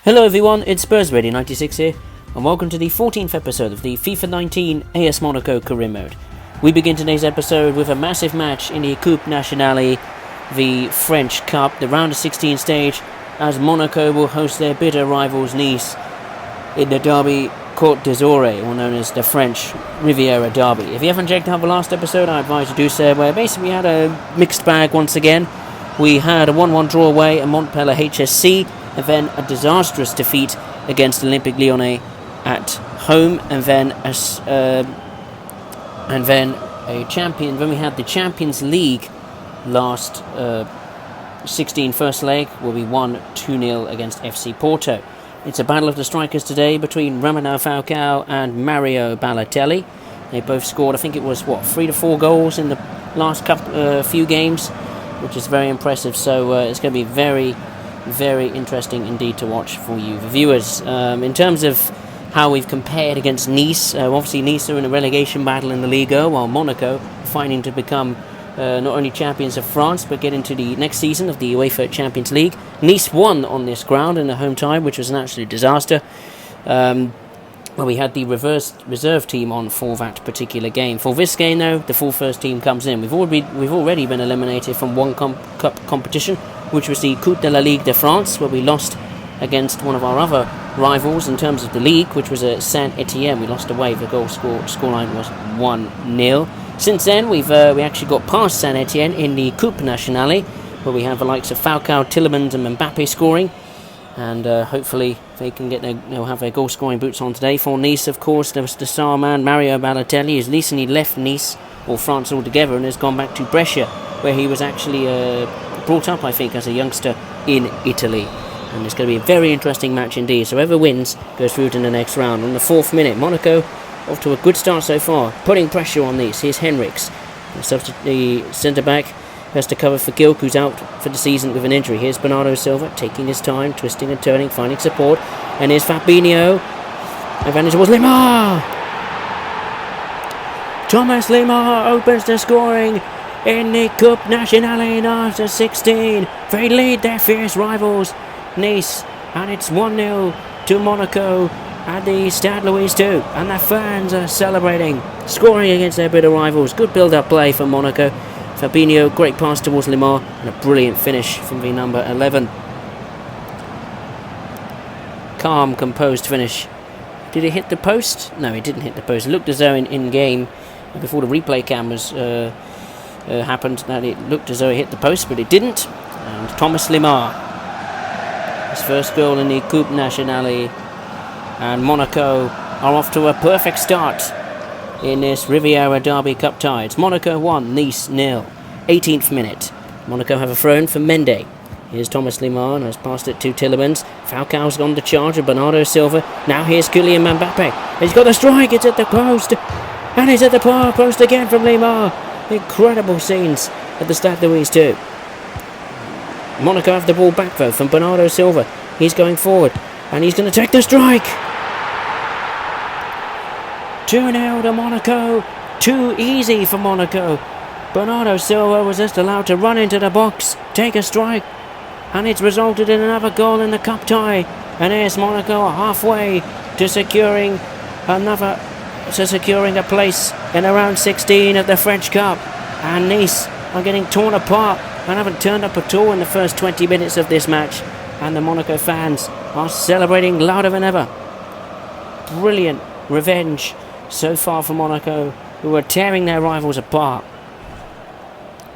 Hello everyone, it's SpursReady96 here, and welcome to the 14th episode of the FIFA 19 AS Monaco Career Mode. We begin today's episode with a massive match in the Coupe Nationale, the French Cup, the round of 16 stage, as Monaco will host their bitter rivals Nice in the Derby Côte d'Azur, or known as the French Riviera Derby. If you haven't checked out the last episode, I advise you do so, where basically we had a mixed bag once again. We had a 1-1 draw away at Montpellier HSC, and then a disastrous defeat against Olympique Lyonnais at home, and then a champion. Then we had the Champions League last 16 first leg, where we won 2-0 against FC Porto. It's a battle of the strikers today between Radamel Falcao and Mario Balotelli. They both scored, I think it was 3 to 4 goals in the last few games, which is very impressive. So it's going to be very interesting indeed to watch for you, the viewers. In terms of how we've compared against Nice, obviously Nice are in a relegation battle in the Liga, while Monaco fighting to become not only champions of France, but get into the next season of the UEFA Champions League. Nice won on this ground in the home tie, which was an absolute disaster. We had the reserve team on for that particular game. For this game, though, the full first team comes in. We've already been eliminated from one cup competition, which was the Coupe de la Ligue de France, where we lost against one of our other rivals in terms of the league, which was Saint-Etienne. We lost away. The goal scoreline was 1-0. Since then, we actually got past Saint-Etienne in the Coupe Nationale, where we have the likes of Falcao, Tielemans and Mbappe scoring. And hopefully they can they'll have their goal-scoring boots on today. For Nice, of course, there was the star man Mario Balotelli, who's recently left Nice, or France altogether, and has gone back to Brescia, where he was actually brought up, I think, as a youngster in Italy. And it's going to be a very interesting match indeed. So whoever wins goes through to the next round. On the 4th minute, Monaco off to a good start so far, putting pressure on Nice. Here's Henriks, the centre-back, has to cover for Gilk, who's out for the season with an injury. Here's Bernardo Silva, taking his time, twisting and turning, finding support. And here's Fabinho. Advantage towards Lemar. Thomas Lemar opens the scoring in the Coupe Nationale after 16. They lead their fierce rivals, Nice, and it's 1-0 to Monaco at the Stade Louis II. And the fans are celebrating, scoring against their bitter rivals. Good build-up play for Monaco. Fabinho, great pass towards Lemar, and a brilliant finish from the number 11. Calm, composed finish. Did it hit the post? No, it didn't hit the post. It looked as though in game, before the replay cameras happened, that it looked as though it hit the post, but it didn't. And Thomas Lemar, his first goal in the Coupe Nationale, and Monaco are off to a perfect start in this Riviera Derby Cup tie. It's Monaco 1, Nice 0. 18th minute. Monaco have a throw in for Mendy. Here's Thomas Lemar, has passed it to Tielemans. Falcao's gone to charge of Bernardo Silva. Now here's Kylian Mbappe. He's got the strike, it's at the post. And it's at the post again from Lemar. Incredible scenes at the Stade Louis II. Monaco have the ball back though from Bernardo Silva. He's going forward and he's going to take the strike. 2-0 to Monaco. Too easy for Monaco. Bernardo Silva was just allowed to run into the box, take a strike, and it's resulted in another goal in the cup tie. And AS Monaco are halfway to securing a place in the round 16 of the French Cup. And Nice are getting torn apart and haven't turned up at all in the first 20 minutes of this match. And the Monaco fans are celebrating louder than ever. Brilliant revenge so far for Monaco, who are tearing their rivals apart.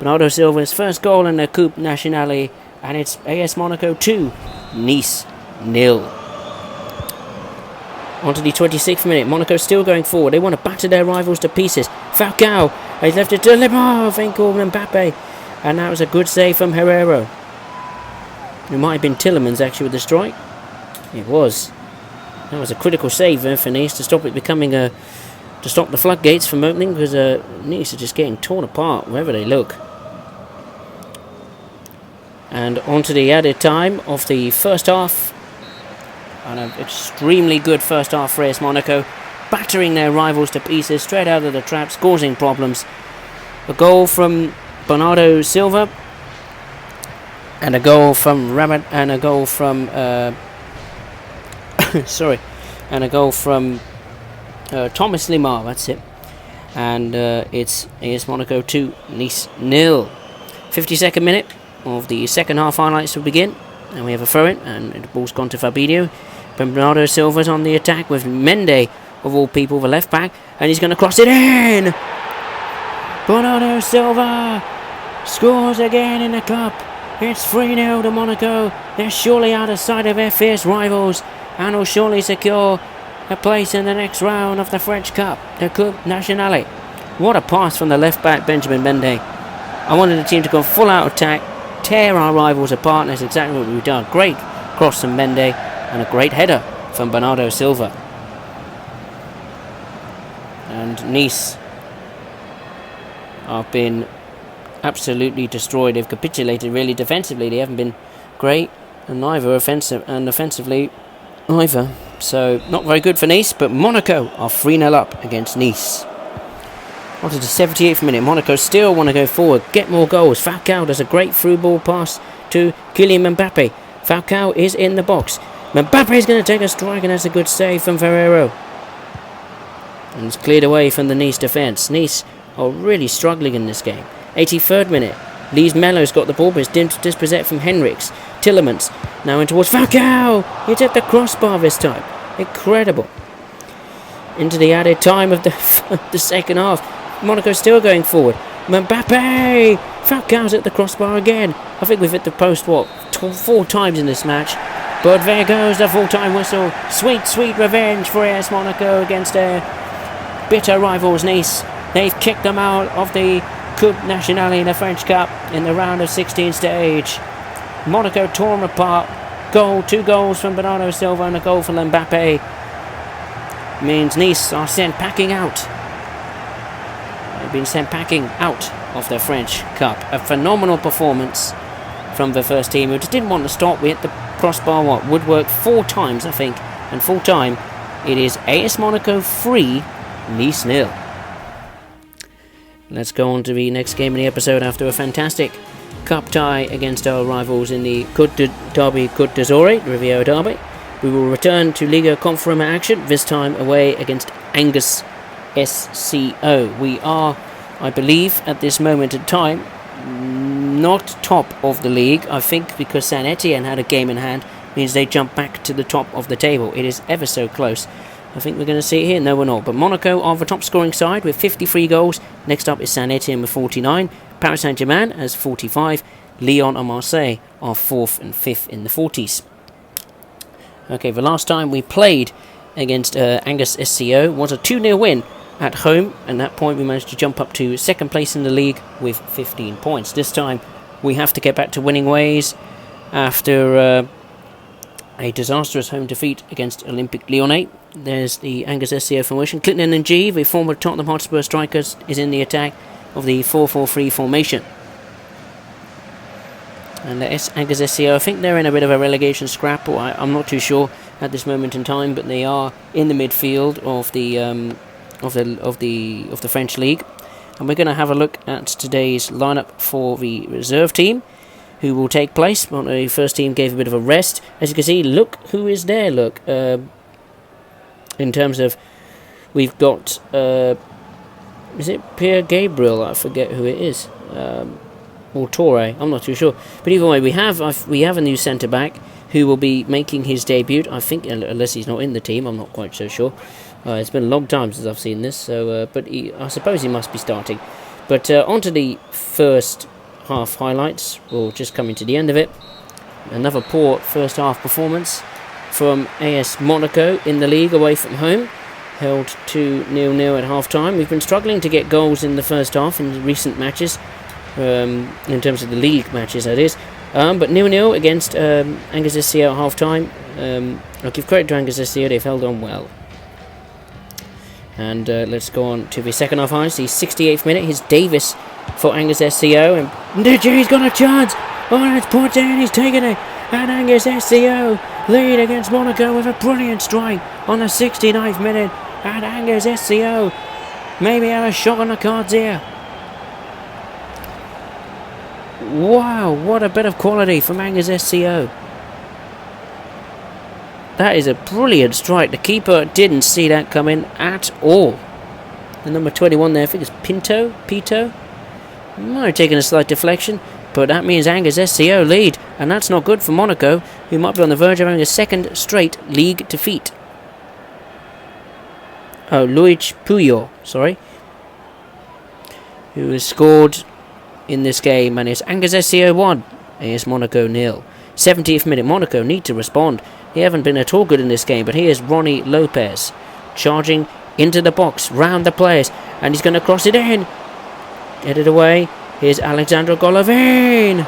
Bernardo Silva's first goal in the Coupe Nationale, and it's AS Monaco 2, Nice 0. On to the 26th minute, Monaco still going forward. They want to batter their rivals to pieces. Falcao, he's left it to Lemar, Finkel and Mbappe, and that was a good save from Herrera. It might have been Tielemans actually with the strike. It was. That was a critical save there for Nice to stop it becoming to stop the floodgates from opening, because Nice are just getting torn apart wherever they look. And on to the added time of the first half. And an extremely good first half for AS Monaco, battering their rivals to pieces straight out of the traps, causing problems. A goal from Bernardo Silva and a goal from Sorry. And a goal from Thomas Limar, that's it. And it's AS Monaco 2, Nice 0. 52nd minute of the second half highlights will begin. And we have a throw-in, and the ball's gone to Fabinho. Bernardo Silva's on the attack with Mendy, of all people, the left back. And he's going to cross it in! Bernardo Silva scores again in the cup. It's 3-0 to Monaco. They're surely out of sight of their fierce rivals and will surely secure a place in the next round of the French Cup, the Coupe Nationale. What a pass from the left back, Benjamin Mendy. I wanted the team to go full out attack, tear our rivals apart, and that's exactly what we've done. Great cross from Mendy and a great header from Bernardo Silva. And Nice have been absolutely destroyed. They've capitulated really defensively. They haven't been great, and neither offensively either. So not very good for Nice, but Monaco are 3-0 up against Nice. On to the 78th minute. Monaco still want to go forward, get more goals. Falcao does a great through ball pass to Kylian Mbappe. Falcao is in the box. Mbappe is going to take a strike, and that's a good save from Ferrero. And it's cleared away from the Nice defence. Nice are really struggling in this game. 83rd minute. Lise Mello's got the ball, but it's dispossessed from Henriks. Tillemans now in towards Falcao. It's at the crossbar this time. Incredible. Into the added time of the second half. Monaco still going forward. Mbappe! Falcao's at the crossbar again. I think we've hit the post, 4 times in this match. But there goes the full-time whistle. Sweet, sweet revenge for AS Monaco against their bitter rivals Nice. They've kicked them out of the Coupe Nationale in the French Cup in the round of 16 stage. Monaco torn apart. 2 goals from Bernardo Silva and a goal from Mbappe. Means Nice are sent packing out. They've been sent packing out of the French Cup. A phenomenal performance from the first team, who just didn't want to stop. We hit the crossbar, woodwork 4 times, I think. And full time, it is AS Monaco 3, Nice 0. Let's go on to the next game in the episode after a fantastic cup tie against our rivals in the Côte d'Azur, Riviera Derby. We will return to Liga Confirma action, this time away against Angus SCO. We are, I believe, at this moment in time, not top of the league. I think because Saint Etienne had a game in hand, means they jump back to the top of the table. It is ever so close. I think we're going to see it here. No, we're not. But Monaco are the top scoring side with 53 goals. Next up is Saint Etienne with 49. Paris Saint-Germain has 45. Lyon and Marseille are 4th and 5th in the 40s. Okay, the last time we played against Angus SCO was a 2-0 win at home. And at that point we managed to jump up to 2nd place in the league with 15 points. This time we have to get back to winning ways after a disastrous home defeat against Olympique Lyonnais. There's the Angus SCO formation. Clinton and G, the former Tottenham Hotspur strikers, is in the attack of the 4-4-3 formation. And the Angus SCO, I think they're in a bit of a relegation scrap, or I'm not too sure at this moment in time, but they are in the midfield of the French league. And we're going to have a look at today's lineup for the reserve team, who will take place. Well, the first team gave a bit of a rest. As you can see, look who is there. Look, in terms of, we've got, is it Pierre Gabriel? I forget who it is. Or Torre, I'm not too sure. But either way, we have a new centre back who will be making his debut. I think, unless he's not in the team, I'm not quite so sure. It's been a long time since I've seen this, so but I suppose he must be starting. But on to the first half highlights. We'll just coming to the end of it. Another poor first half performance from AS Monaco in the league away from home. Held to 0-0 at half time. We've been struggling to get goals in the first half in recent matches, in terms of the league matches, that is. But 0-0 against Angus SCO at half time. I'll give credit to Angus SCO, they've held on well. And let's go on to the second half highlights. The 68th minute, here's Davis for Angus SCO. And he's got a chance. Oh, that's Porte, and he's taken it. And Angus SCO lead against Monaco with a brilliant strike on the 69th minute. And Angus SCO maybe have a shot on the cards here. Wow, what a bit of quality from Angus SCO. That is a brilliant strike. The keeper didn't see that coming at all. The number 21 there, I think it's Pito. Might have taken a slight deflection, but that means Angers SCO lead, and that's not good for Monaco, who might be on the verge of having a second straight league defeat. Oh, Luis Puyol, who has scored in this game, and it's Angers SCO 1, AS Monaco 0. 70th minute, Monaco need to respond. They haven't been at all good in this game, but here's Ronnie Lopez charging into the box, round the players, and he's going to cross it in. Get it away. Here's Alexandre Golovin.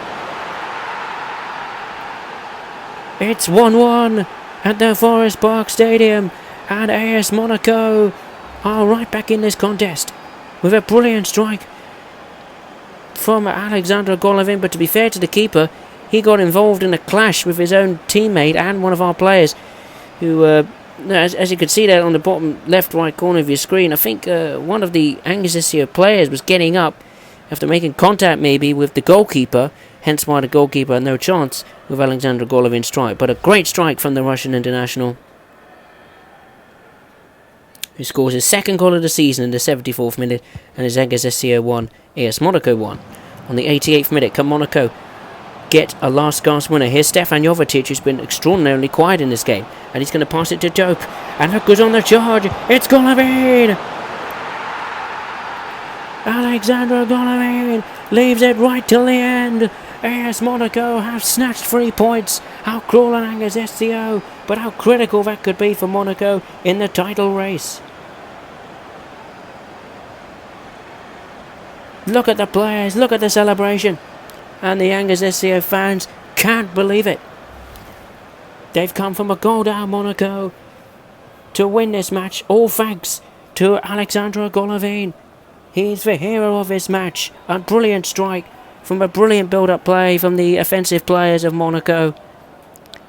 It's 1-1 at the Forest Park Stadium, and AS Monaco are right back in this contest with a brilliant strike from Alexandre Golovin. But to be fair to the keeper, he got involved in a clash with his own teammate and one of our players, who, as you can see there on the bottom left-right corner of your screen, I think one of the Angers SCO players was getting up after making contact maybe with the goalkeeper, hence why the goalkeeper had no chance with Alexandre Golovin's strike. But a great strike from the Russian international, who scores his second goal of the season in the 74th minute, and is Angers SCO 1, AS Monaco 1. On the 88th minute, can Monaco get a last gasp winner? Here's Stefan Jovetic, who's been extraordinarily quiet in this game, and he's going to pass it to Dope, and look who's on the charge. It's Golovin. Alexandre Golovin leaves it right till the end. AS Monaco have snatched 3 points. How cruel on Angers SCO, but how critical that could be for Monaco in the title race. Look at the players, look at the celebration, and the Angers SCO fans can't believe it. They've come from a goal down, Monaco, to win this match, all thanks to Alexandre Golovin. He's the hero of this match. A brilliant strike from a brilliant build-up play from the offensive players of Monaco.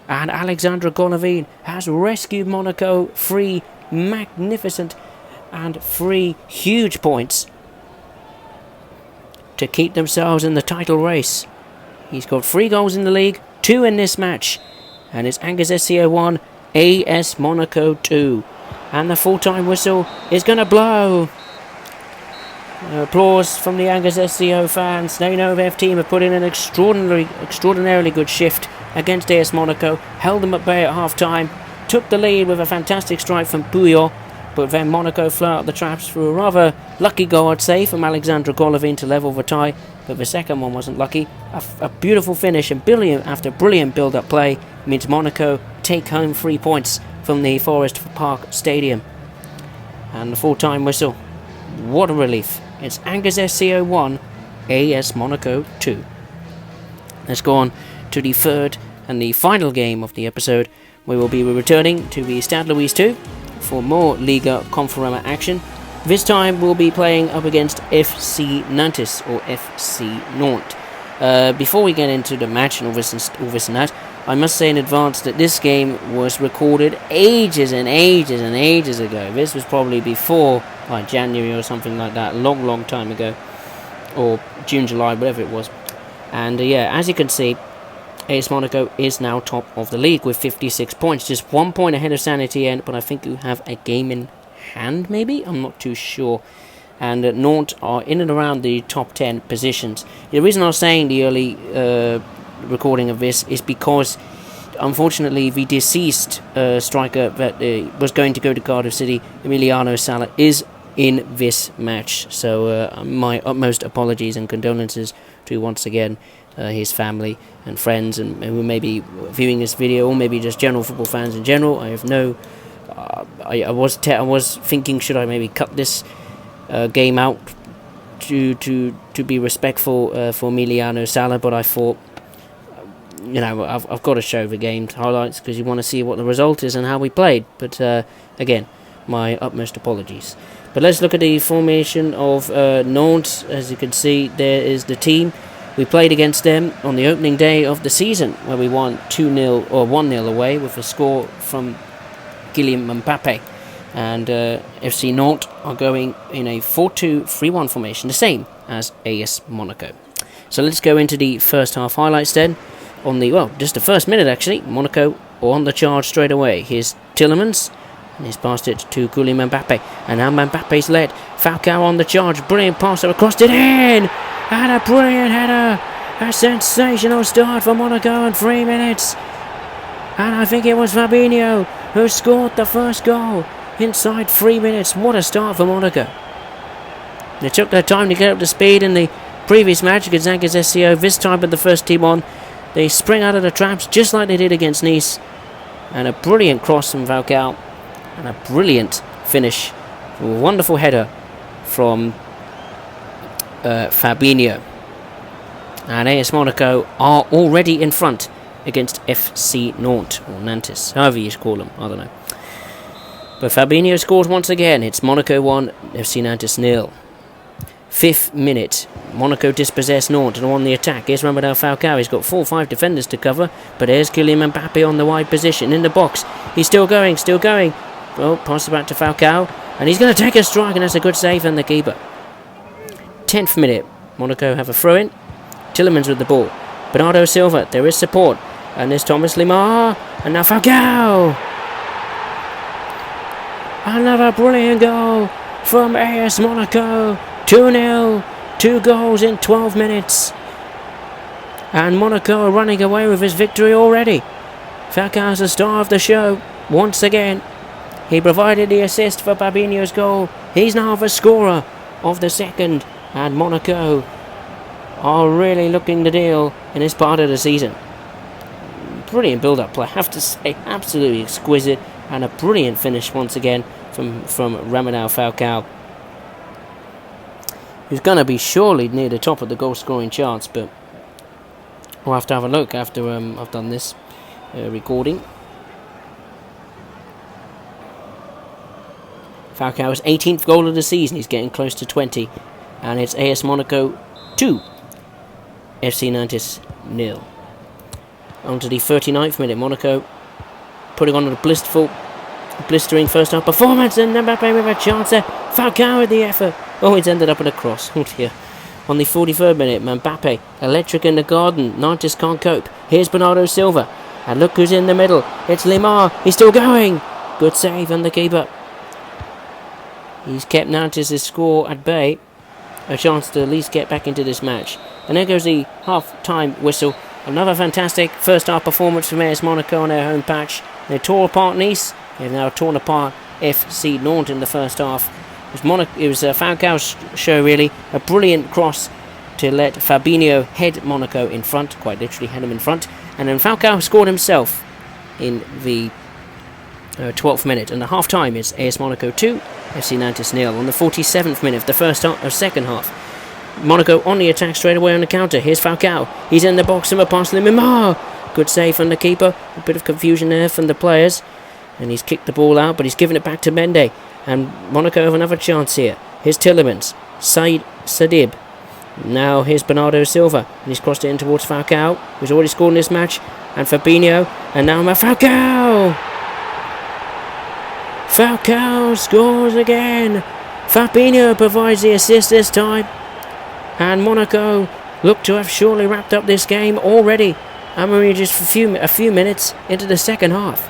And Alexandre Golovin has rescued Monaco 3 magnificent and 3 huge points to keep themselves in the title race. He's got 3 goals in the league, 2 in this match. And it's Angers SCO 1, AS Monaco 2. And the full-time whistle is going to blow. Applause from the Angers SCO fans. They know their team have put in an extraordinarily good shift against AS Monaco, held them at bay at half-time, took the lead with a fantastic strike from Puyol, but then Monaco flew out the traps through a rather lucky goal, I'd say, from Alexandre Golovin to level the tie, but the second one wasn't lucky. A beautiful finish and after brilliant build-up play means Monaco take home 3 points from the Forest Park Stadium. And the full-time whistle. What a relief. It's Angers SCO 1, AS Monaco 2. Let's go on to the third and the final game of the episode. We will be returning to the Stade Louis 2 for more Liga Conforama action. This time we'll be playing up against FC Nantes, or FC Nantes. Before we get into the match and all this and that, I must say in advance that this game was recorded ages and ages ago. This was probably before like January or something like that, a long time ago, or June, July, whatever it was. And yeah, as you can see, AS Monaco is now top of the league with 56 points, just 1 point ahead of Saint Etienne, but I think you have a game in hand, maybe? I'm not too sure. And Nantes are in and around the top 10 positions. The reason I was saying the early recording of this is because, unfortunately, the deceased striker that was going to go to Cardiff City, Emiliano Sala, is in this match. So my utmost apologies and condolences to, once again, his family and friends and who may be viewing this video, or maybe just general football fans in general. I have no... I was thinking, should I maybe cut this game out to be respectful for Emiliano Sala, but I thought, you know, I've got to show the game highlights because you want to see what the result is and how we played. But again, my utmost apologies. But let's look at the formation of Nantes. As you can see, there is the team. We played against them on the opening day of the season, where we won 2-0 or 1-0 away with a score from Kylian Mbappe. And FC Nantes are going in a 4-2-3-1 formation, the same as AS Monaco. So let's go into the first half highlights then. On the, well, just the first minute actually, Monaco on the charge straight away. Here's Tielemans. And he's passed it to Kylian Mbappe. And now Mbappe's led. Falcao on the charge. Brilliant pass across it in. And a brilliant header. A sensational start for Monaco in 3 minutes. And I think it was Fabinho who scored the first goal inside 3 minutes. What a start for Monaco. They took their time to get up to speed in the previous match against Angus SCO. This time with the first team on, they spring out of the traps just like they did against Nice. And a brilliant cross from Falcao. And a brilliant finish. A wonderful header from Fabinho. And AS Monaco are already in front against FC Nantes, or Nantes, however you call them, I don't know. But Fabinho scores once again. It's Monaco 1, FC Nantes 0. 5th minute, Monaco dispossess Nantes and on the attack. Here's Ramadou Falcao. He's got 4 or 5 defenders to cover, but here's Kylian Mbappe on the wide position in the box. He's still going. Oh, pass it back to Falcao, and he's going to take a strike, and that's a good save on the keeper. 10th minute, Monaco have a throw-in. Tielemans with the ball. Bernardo Silva, there is support. And there's Thomas Lemar. And now Falcao. Another brilliant goal from AS Monaco. 2-0. 2 goals in 12 minutes. And Monaco are running away with his victory already. Falcao's the star of the show. Once again. He provided the assist for Fabinho's goal. He's now the scorer of the second. And Monaco are really looking the deal in this part of the season. Brilliant build-up play, I have to say, absolutely exquisite, and a brilliant finish once again from Ramadou Falcao, who's going to be surely near the top of the goal-scoring charts, but we'll have to have a look after I've done this recording. Falcao's 18th goal of the season, he's getting close to 20, and it's AS Monaco 2. FC Nantes 0. On to the 39th minute. Monaco putting on a blistering first half performance, and Mbappe with a chance there. Falcao with the effort. Oh, it's ended up at a cross. Oh dear. On the 43rd minute, Mbappe, electric in the garden. Nantes can't cope. Here's Bernardo Silva. And look who's in the middle. It's Lemar. He's still going. Good save on the keeper. He's kept Nantes' score at bay. A chance to at least get back into this match. And there goes the half-time whistle. Another fantastic first-half performance from AS Monaco on their home patch. They tore apart Nice. They've now torn apart FC Nantes in the first half. It was Falcao's show, really. A brilliant cross to let Fabinho head Monaco in front. Quite literally head him in front. And then Falcao scored himself in the 12th minute. And the half-time is AS Monaco 2, FC Nantes 0. On the 47th minute of the second half. Monaco on the attack straight away on the counter. Here's Falcao. He's in the box and a pass to Lemar. Good save from the keeper. A bit of confusion there from the players. And he's kicked the ball out, but he's given it back to Mendy. And Monaco have another chance here. Here's Tielemans. Said Sadib. Now here's Bernardo Silva. And he's crossed it in towards Falcao, who's already scored in this match. And Fabinho. And now Falcao. Falcao scores again. Fabinho provides the assist this time. And Monaco look to have surely wrapped up this game already. And we're just a few minutes into the second half.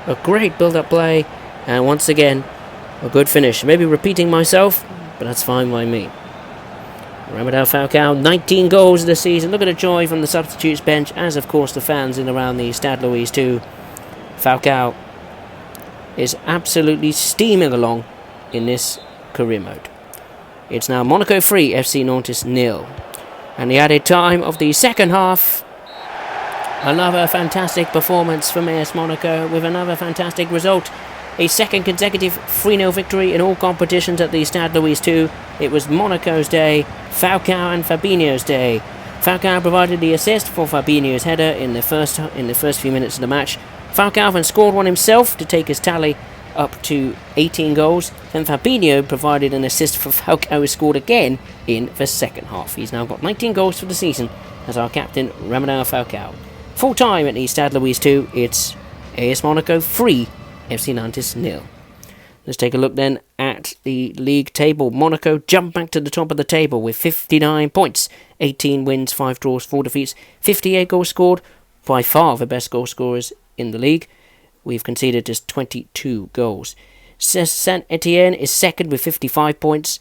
A great build-up play. And once again, a good finish. Maybe repeating myself, but that's fine by me. Ramadou Falcao, 19 goals this season. Look at the joy from the substitutes bench, as of course the fans in around the Stade Louis too. Falcao is absolutely steaming along in this career mode. It's now Monaco 3, FC Nantes 0. And the added time of the second half. Another fantastic performance from AS Monaco with another fantastic result. A second consecutive 3-0 victory in all competitions at the Stade Louis 2. It was Monaco's day, Falcao and Fabinho's day. Falcao provided the assist for Fabinho's header in the first few minutes of the match. Falcao then scored one himself to take his tally up to 18 goals. Then Fabinho provided an assist for Falcao, who scored again in the second half. He's now got 19 goals for the season as our captain, Ramadou Falcao. Full time at the Stade Louis 2, it's AS Monaco 3, FC Nantes 0. Let's take a look then at the league table. Monaco jump back to the top of the table with 59 points. 18 wins, 5 draws, 4 defeats, 58 goals scored. By far the best goal scorers in the league. We've conceded just 22 goals. Saint Etienne is second with 55 points,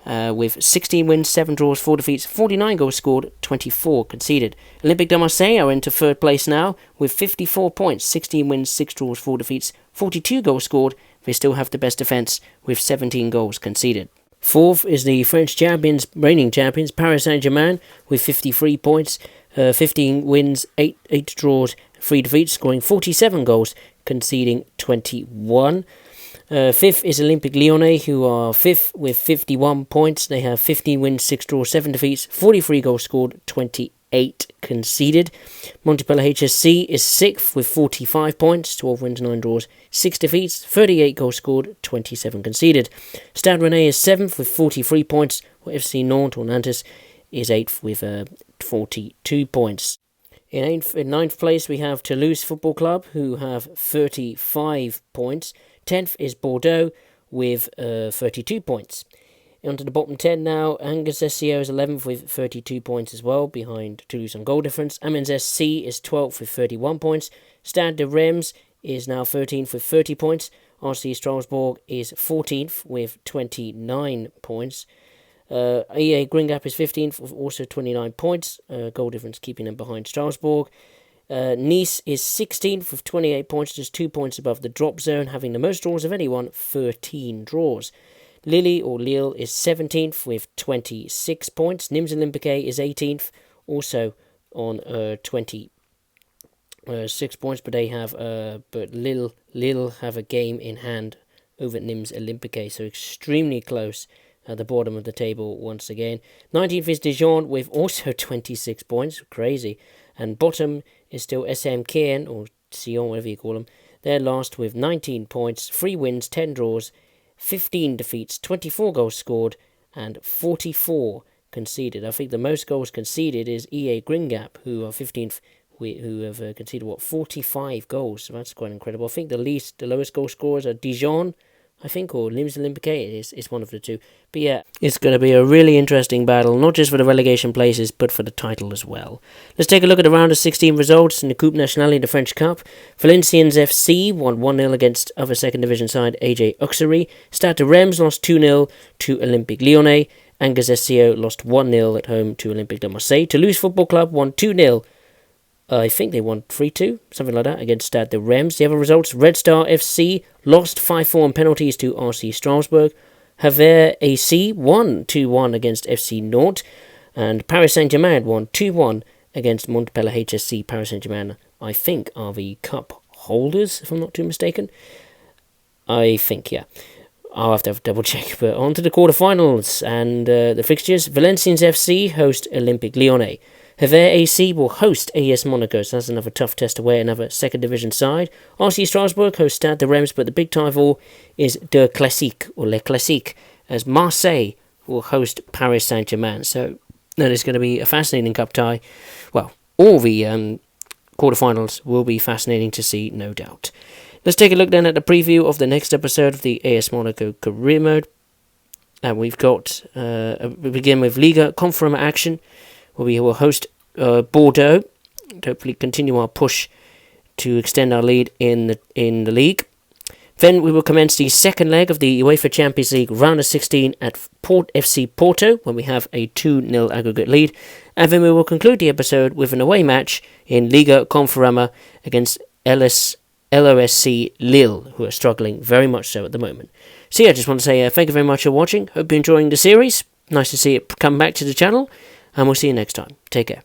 with 16 wins, 7 draws, 4 defeats, 49 goals scored, 24 conceded. Olympique de Marseille are into third place now with 54 points, 16 wins, 6 draws, 4 defeats, 42 goals scored. They still have the best defence with 17 goals conceded. Fourth is the French champions, reigning champions, Paris Saint-Germain with 53 points, 15 wins, 8 draws, 3 defeats, scoring 47 goals, conceding 21. Fifth is Olympique Lyonnais, who are fifth with 51 points. They have 15 wins, 6 draws, 7 defeats, 43 goals scored, 28 conceded. Montpellier HSC is sixth with 45 points, 12 wins, 9 draws, 6 defeats, 38 goals scored, 27 conceded. Stade Rennais is seventh with 43 points, while FC Nantes or Nantes is eighth with 42 points. In ninth place we have Toulouse Football Club, who have 35 points. 10th is Bordeaux with 32 points. Onto the bottom 10 now. Angers SCO is 11th with 32 points as well, behind Toulouse on goal difference. Amiens SC is 12th with 31 points. Stade de Reims is now 13th with 30 points. RC Strasbourg is 14th with 29 points. EA Green Gap is 15th with also 29 points. Goal difference keeping them behind Strasbourg. Nice is 16th with 28 points, just 2 points above the drop zone, having the most draws of anyone, 13 draws. Lille is 17th with 26 points. Nîmes Olympique is 18th, also on 26 points, but Lille have a game in hand over Nîmes Olympique, so extremely close at the bottom of the table once again. 19th is Dijon with also 26 points, crazy. And bottom is still SM Caen, or Sion, whatever you call them. They're last with 19 points, 3 wins, 10 draws, 15 defeats, 24 goals scored, and 44 conceded. I think the most goals conceded is EA Green Gap, who are 15th, who have conceded, 45 goals. So that's quite incredible. I think the lowest goal scorers are Dijon, I think, or Nîmes Olympique is one of the two. But yeah, it's going to be a really interesting battle, not just for the relegation places, but for the title as well. Let's take a look at the round of 16 results in the Coupe Nationale, the French Cup. Valenciennes FC won 1-0 against other second division side AJ Auxerre. Stade de Reims lost 2-0 to Olympique Lyonnais. Angers SCO lost 1-0 at home to Olympique de Marseille. Toulouse Football Club won 2-0. I think they won 3-2, something like that, against Stade de Reims. The other results, Red Star FC lost 5-4 on penalties to RC Strasbourg. Havre AC won 2-1 against FC Nantes. And Paris Saint-Germain won 2-1 against Montpellier HSC. Paris Saint-Germain, I think, are the cup holders, if I'm not too mistaken. I think, yeah. I'll have to double check. But on to the quarterfinals and the fixtures. Valenciennes FC host Olympique Lyonnais. Havre AC will host AS Monaco, so that's another tough test away, another second division side. RC Strasbourg hosts Stade de Reims, but the big tie of all is Le Classique, as Marseille will host Paris Saint-Germain. So that is going to be a fascinating cup tie. Well, all the quarterfinals will be fascinating to see, no doubt. Let's take a look then at the preview of the next episode of the AS Monaco Career Mode. And we've got, we begin with Liga Conference action, where we will host Bordeaux, to hopefully continue our push to extend our lead in the league. Then we will commence the second leg of the UEFA Champions League round of 16 at FC Porto, when we have a 2-0 aggregate lead. And then we will conclude the episode with an away match in Liga Conference against LOSC Lille, who are struggling very much so at the moment. So yeah, I just want to say thank you very much for watching. Hope you're enjoying the series. Nice to see it come back to the channel. And we'll see you next time. Take care.